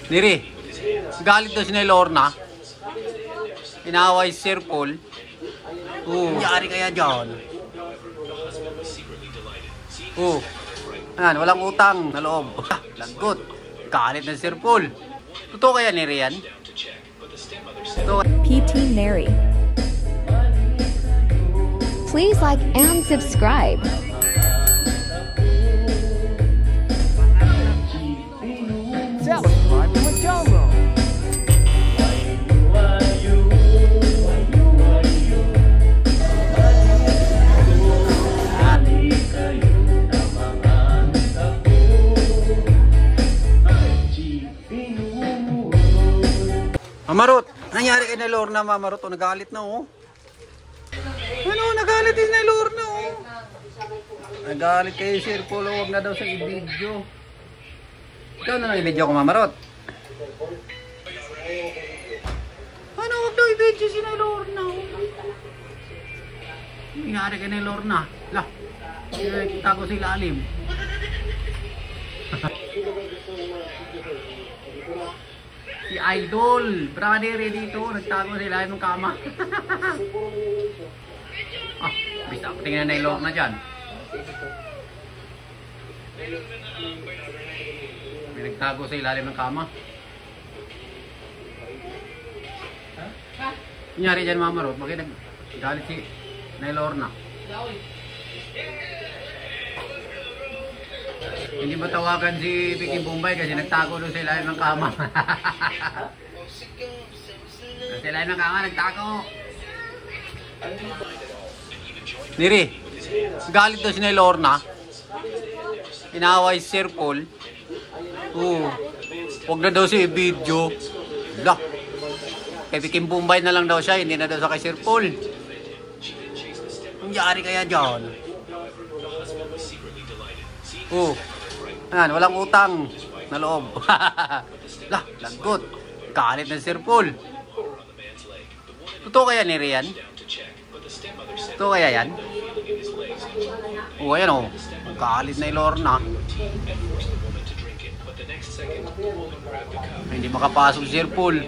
Niri, galit daw si Lorna. Inaway si Sir Paul. Nangyari kaya dyan? Ayan, walang utang na loob. Lagot. Galit na si Sir Paul. Totoo kaya Niri yan? PT Mary. Please like and subscribe. Subscribe to my channel. Mamarot, nangyari kay na Lorna, Mamarot, o nagalit na oh. Ano, nagalit din na Lorna oh. Nagalit kay Sir Paul, huwag na daw sa i-video. Ikaw na lang i-video ko, Mamarot. Ano, huwag daw i-video si na Lorna oh. Nangyari kay na Lorna. Lah, kita ko sa ilalim. Si Idol, brother dito, nagtago sa ilalim ng kama. Bisa ko tingnan na Lorna dyan. May nagtago sa ilalim ng kama. Kunyari dyan, Mamarot, bakit nagalit si Lorna? Hindi ba tawagan si Vicky Bombay kasi nagtago doon sa ilalim ng kama? Sa ilalim ng kama, nagtago. Niri, galit daw si Lorna. Inaway si Sir Paul. Huwag na daw si video. Lah, kay Vicky Bombay na lang daw siya, hindi na daw sa kay Sir Paul. Nangyari kaya dyan? Ayan, walang utang na loob. Lah, lagot. Galit na si Sir Paul. Totoo kaya Niri yan? Totoo kaya yan? Ayan o. Galit na Lorna. Hindi makapasok si Sir Paul.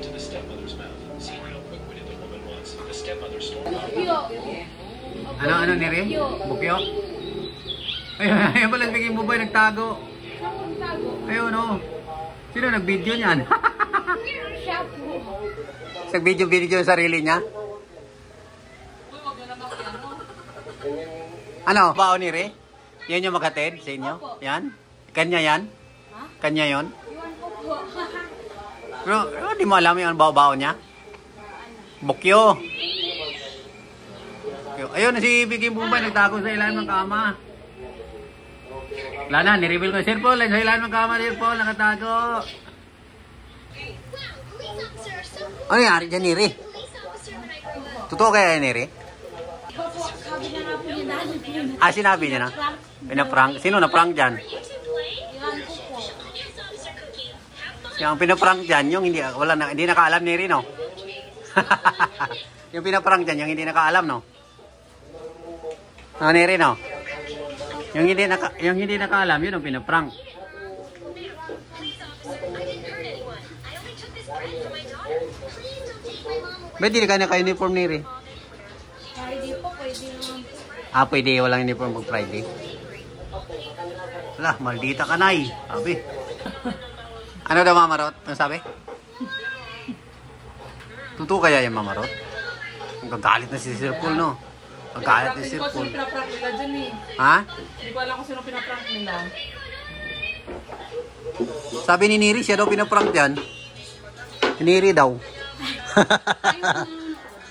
Ano Niri? Bukyo? Ayun pala bigyan mo ba nagtago? Ayun o. Sino nag-video niyan? Nag-video yung sarili niya? Ano? Bao Niri? Yan yung maghatid sa inyo? Yan? Kanya yan? Kanya yon? Pero di mo alam yung bao-bao niya? Bukyo. Ayun si Vicky Bombay nagtago sa ilalim ng kama. Wala na, nireveal ko Sir Paul. Sa ilalim ng kama Sir Paul, nakatago. Ano nangyari dyan Niri? Totoo kaya Niri? Sinabi niya na? Pinaprank? Sino na-prank dyan? Yung pinaprank dyan, yung hindi nakaalam Niri no? Yung pinaprank dyan, yung hindi nakaalam no? Niri no? Yung hindi nakaalam, yun ang pinaprank. Ba't di ka naka-uniform Niri? Friday po, pwede naman. Pwede, walang uniform pag Friday. Wala, maldita ka nay. Sabi. Ano daw Mamarot? Ano sabi? Totoo kaya yung Mamarot? Ang gagalit na si Sir Paul no? Pagkalat ni Sir Paul. Hindi ko sino pinaprank nila dyan eh. Ha? Hindi ko alam kung sino pinaprank nila. Sabi ni Niri, siya daw pinaprank dyan. Niri daw.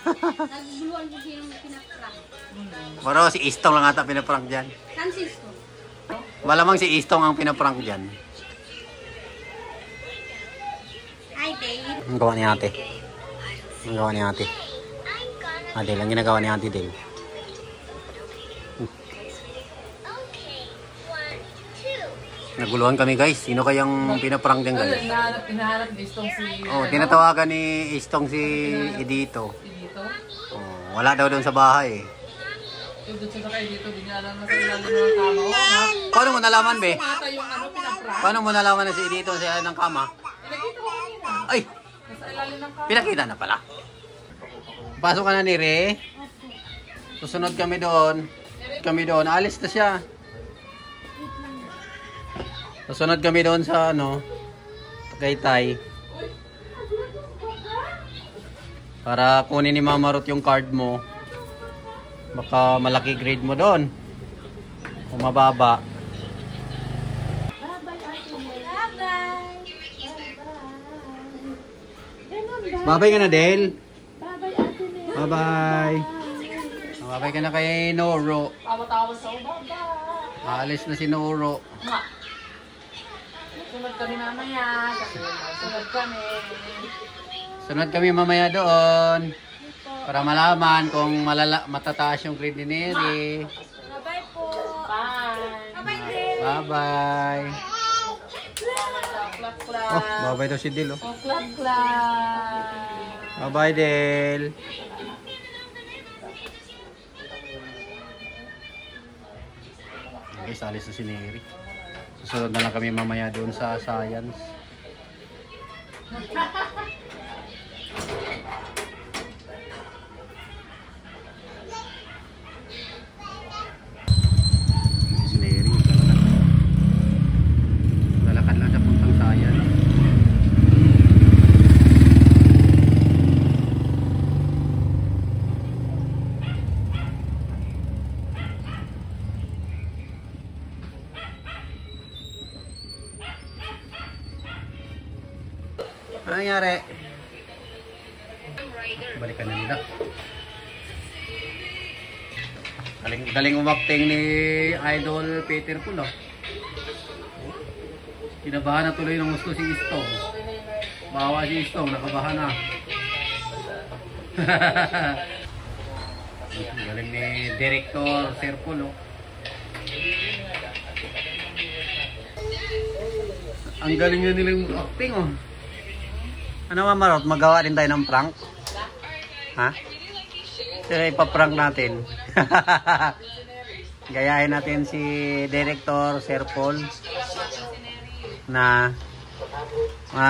Naguluan ko sino pinaprank. Pero si Istong lang ata pinaprank dyan. Saan si Isko? Malamang si Istong ang pinaprank dyan. Hi, babe. Ang gawa ni ate. Ang gawa ni ate. Ate lang ginagawa ni ate Dale. Naguluhan kami guys. Sino kayang pinaprank din guys? Hinahanap ni Istong si... Tinatawagan ni Istong si Edito. Edito? Wala daw doon sa bahay. Yung doon sa kay Edito, di niya alam na sa ilalim ng kama. Paano mo nalaman be? Mata yung pinaprank. Paano mo nalaman na si Edito sa ilalim ng kama? Nakita Ay! Nasa ilalim ng kama. Pinakita na pala. Pasok ka na ni Re. Susunod kami doon. Alis na siya. Susunod kami doon sa ano, Tagaytay. Para kunin ni Mama Ruth yung card mo. Baka malaki grade mo doon. O mababa. Bye-bye ka na, Del. Bye-bye. Bye-bye ka na kay Noro. Tawa-tawa sa baba. Alis na si Noro. Nga. Sunod kami mamaya. Sunod kami. Sunod kami mamaya doon. Para malaman kung matataas yung grade ni Neri. Bye-bye po. Bye. Bye-bye din. Bye-bye. Klap-klap. Oh, bye-bye daw si Del. Oh. Oh, klap-klap. Bye-bye, Del. Okay, salis na si Neri. Susunod na lang kami mamaya doon sa science. Si Neri, lalakad lang sa puntang science. Ano nangyari? Balikan na nila. Galing umacting ni Idol Peter Pulo. Kinabahan na tuloy ng gusto si Istong. Bawa si Istong, nakabahan na. Galing ni Director Sir Pulo. Ang galing na nila yung acting, oh. Ano, Mama Ruth? Magawa din tayo ng prank? Ha? Sige, ipaprank natin. Gayahin natin si Director Sir Paul na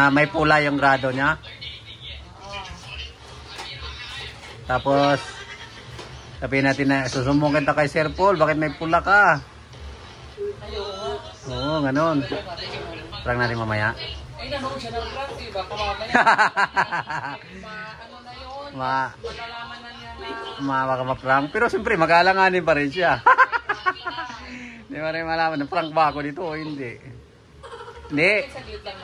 may pula yung grado niya. Tapos sabihin natin na susumbong kita kay Sir Paul, bakit may pula ka? Oo, ganon. Prank natin mamaya. Ay, nanood siya ng prank, diba? Kamamaya. Ano na yun? Malalaman na niya na... Baka ma-prank. Pero siyempre, mag-aalanganin pa rin siya. Hindi mo rin malaman. Prank ba ako dito o hindi? Hindi.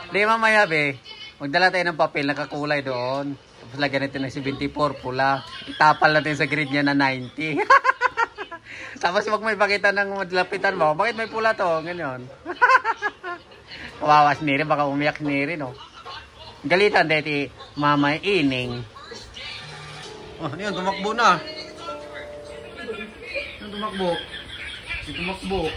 Hindi, mamaya, be. Magdala tayo ng papel, nakakulay doon. Tapos lagyan natin ng 74, pula. Itapal natin sa grid niya na 90. Tapos wag mo ipakita ng madlapitan mo. Bakit may pula to? Ganyan. Kawawa si Neri, baka umiyak si Neri, no? Galitan dahil Mama Ining. Oh, yun, tumakbo na. Yun, tumakbo. Tumakbo.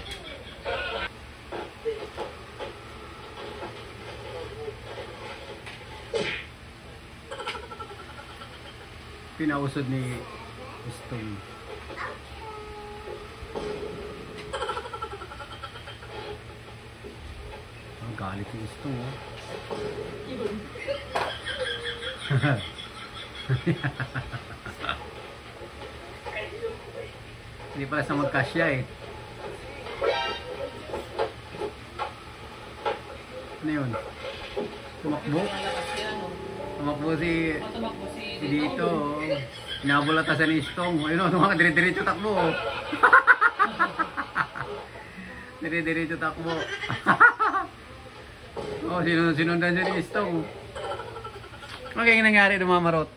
Pinausod ni Stone. Ang galit ni Stone, oh. Hindi pala sa magkasya, eh. Ano yun? Tumakbo? Tumakbo si dito, oh. Inabulatasan ni Stone. Ayun, oh, mga dire-diretso takbo, oh. Dire-diretso takbo. Oh, sinundan siya ni Stone. Ano kaya nangyari ng Mama Ruth?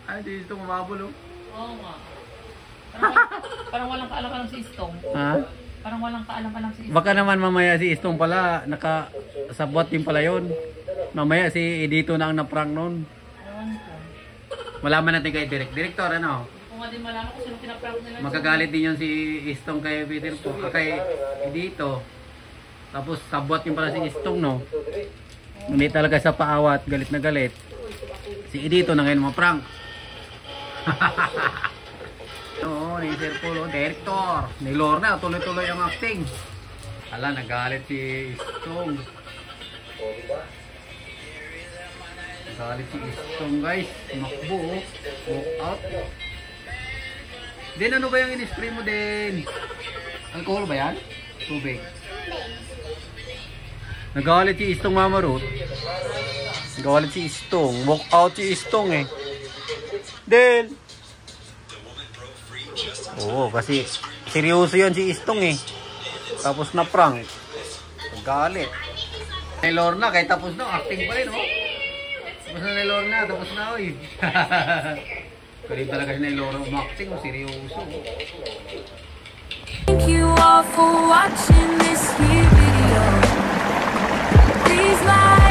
Ay, si Stone umabol, oh. Oo nga. Parang walang kaalam-alam si Istong. Ha? Parang walang kaalam-alam si Istong. Baka naman mamaya si Istong pala, nakasabot din pala yun. Mamaya si Edito na ang naprank nun. Ewan ko. Malaman natin kay Director, ano? Kung nga din malaman kung sino pinaprank nila. Magagalit din yun si Istong kay Peter po, kay Edito. Tapos sabot din pala si Istong, no? Hindi talaga sa paawat, galit na galit. Si Edito na ngayon maprank. Oo, ni Sir Polo, Director. Ni Lorna, tuloy-tuloy ang acting. Ala, nagalit si Istong. Galit si Istong guys. Makbo oh. Walk out. Din, ano ba yung in-spray mo din? Alcohol ba yan? Tubig. Nagalit si Istong, Mama Ruth. Nagalit si Istong. Walk out si Istong eh. Din! Oo, kasi seryoso yan si Istong eh. Tapos na prank. Nagalit. Ni Lorna, kahit tapos na, acting pa rin oh. Tapos na ni Lorna, tapos na oy. Galing talaga si ni Lorna umacting oh, seryoso oh. Thank you all for watching this here video. Please like